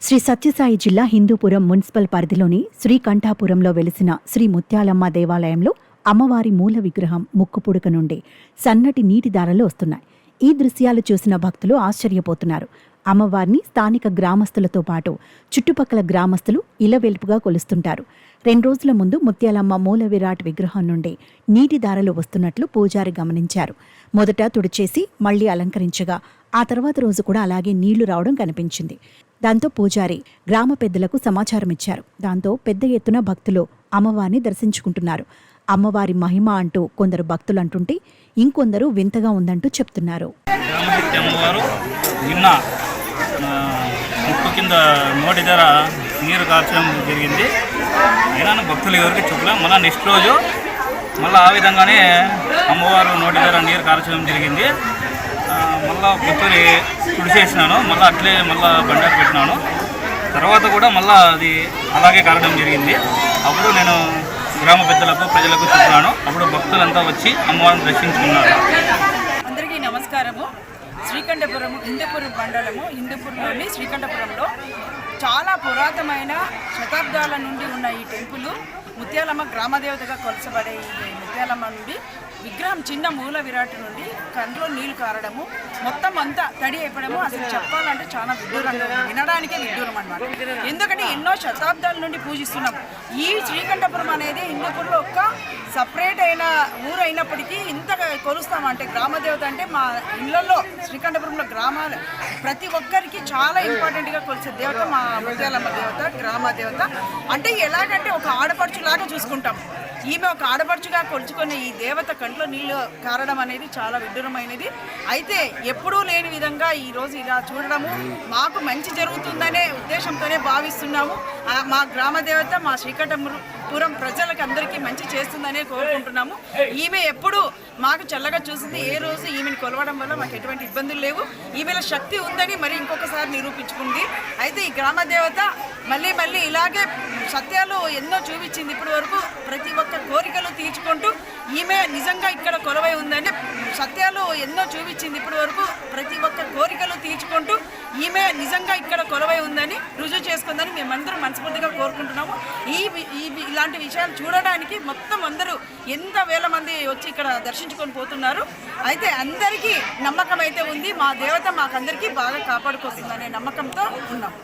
శ్రీ సత్యసాయి జిల్లా హిందూపురం మున్సిపల్ పరిధిలోని శ్రీకంఠాపురంలో వెలిసిన శ్రీ ముత్యాలమ్మ దేవాలయంలో అమ్మవారి మూల విగ్రహం ముక్కుపుడక నుండి సన్నటి నీటి దారలు వస్తున్నాయి. ఈ దృశ్యాలు చూసిన భక్తులు ఆశ్చర్యపోతున్నారు. అమ్మవారిని స్థానిక గ్రామస్తులతో పాటు చుట్టుపక్కల గ్రామస్తులు ఇలవెల్పుగా కొలుస్తుంటారు. 2 రోజుల ముందు ముత్యాలమ్మ మూల విరాట్ విగ్రహం నుండి నీటి దారలు వస్తున్నట్లు పూజారి గమనించారు. మొదట తుడిచేసి మళ్లీ అలంకరించగా ఆ తర్వాత రోజు కూడా అలాగే నీళ్లు రావడం కనిపించింది. దాంతో పూజారి గ్రామ పెద్దలకు సమాచారం ఇచ్చారు. దాంతో పెద్ద ఎత్తున భక్తులు అమ్మవారిని దర్శించుకుంటున్నారు. అమ్మవారి మహిమ అంటూ కొందరు భక్తులు అంటుంటే ఇంకొందరు వింతగా ఉందంటూ చెప్తున్నారు. ముక్కు కింద నోటి ధర నీరు కాల్చడం జరిగింది. అయినా భక్తులు ఎవరికి చెప్పలే. మళ్ళీ నెక్స్ట్ రోజు మళ్ళీ ఆ విధంగానే అమ్మవారు నోటి ధర నీరు కాల్చడం జరిగింది. మళ్ళీ పొత్తుని తుడిచేసినాను, మళ్ళీ అట్లే మళ్ళీ బండారు పెట్టినాను. తర్వాత కూడా మళ్ళీ అది అలాగే కారడం జరిగింది. అప్పుడు నేను గ్రామ పెద్దలకు ప్రజలకు చెప్తున్నాను. అప్పుడు భక్తులంతా వచ్చి అమ్మవారిని దర్శించుకున్నారు. అందరికీ నమస్కారము. శ్రీకంఠపురం హిందూపురం మండలము, హిందూపురంలోని శ్రీకంఠపురంలో చాలా పురాతనమైన శతాబ్దాల నుండి ఉన్న ఈ టెంపుల్ ముత్యాలమ్మ గ్రామదేవతగా కొలసబడే ఈ ముత్యాలమ్మ నుండి విగ్రహం చిన్న మూల విరాట్ నుండి కంట్లో నీళ్లు కారడము, మొత్తం అంతా తడి అయిపోవడము అసలు చెప్పాలంటే చాలా విడ్డూరంగా, వినడానికే విడ్డూరం అనమాట. ఎందుకంటే ఎన్నో శతాబ్దాల నుండి పూజిస్తున్నాం. ఈ శ్రీకంఠపురం అనేది హిందూపూర్లో ఒక సపరేట్ అయిన ఊరు అయినప్పటికీ ఇంత కొలుస్తామంటే గ్రామదేవత అంటే మా ఇళ్లలో శ్రీకంఠపురంలో గ్రామాలు ప్రతి ఒక్కరికి చాలా ఇంపార్టెంట్గా కొలిసే దేవత మా ముత్యాలమ్మ దేవత, గ్రామ దేవత. అంటే ఎలాగంటే ఒక ఆడపడుచులాగా చూసుకుంటాం. ఈమె ఒక ఆడపడుచుగా కొలుచుకునే ఈ దేవత కంట్లో నీళ్లు కారడం అనేది చాలా విడ్డూరమైనది. అయితే ఎప్పుడూ లేని విధంగా ఈరోజు ఇలా చూడడము మాకు మంచి జరుగుతుందనే ఉద్దేశంతోనే భావిస్తున్నాము. మా గ్రామ దేవత మా శ్రీకంఠపురం ప్రజలకు అందరికీ మంచి చేస్తుందనే కోరుకుంటున్నాము. ఈమె ఎప్పుడు మాకు చల్లగా చూసింది. ఏ రోజు ఈమెను కొలవడం వల్ల మాకు ఎటువంటి ఇబ్బందులు లేవు. ఈమెలో శక్తి ఉందని మరి ఇంకొకసారి నిరూపించుకుంది. అయితే ఈ గ్రామ దేవత మళ్ళీ మళ్ళీ ఇలాగే సత్యాలు ఎన్నో చూపించింది. ఇప్పటి వరకు ప్రతి ఒక్క కోరికలు తీర్చుకుంటూ ఈమె నిజంగా ఇక్కడ కొలవై ఉందని సత్యాలు ఎన్నో చూపించింది. ఇప్పటి వరకు ప్రతి ఒక్క కోరికలు తీర్చుకుంటూ ఈమె నిజంగా ఇక్కడ కొలవై ఉందని రుజువు చేసుకుందని మేమందరం మనస్ఫూర్తిగా కోరుకుంటున్నాము. ఇలాంటి విషయాలు చూడడానికి మొత్తం అందరూ ఎంత వేల మంది వచ్చి ఇక్కడ దర్శించుకొని పోతున్నారు. అయితే అందరికీ నమ్మకం అయితే ఉంది. మా దేవత మాకందరికీ బాగా కాపాడుకొస్తుందనే నమ్మకంతో ఉన్నాం.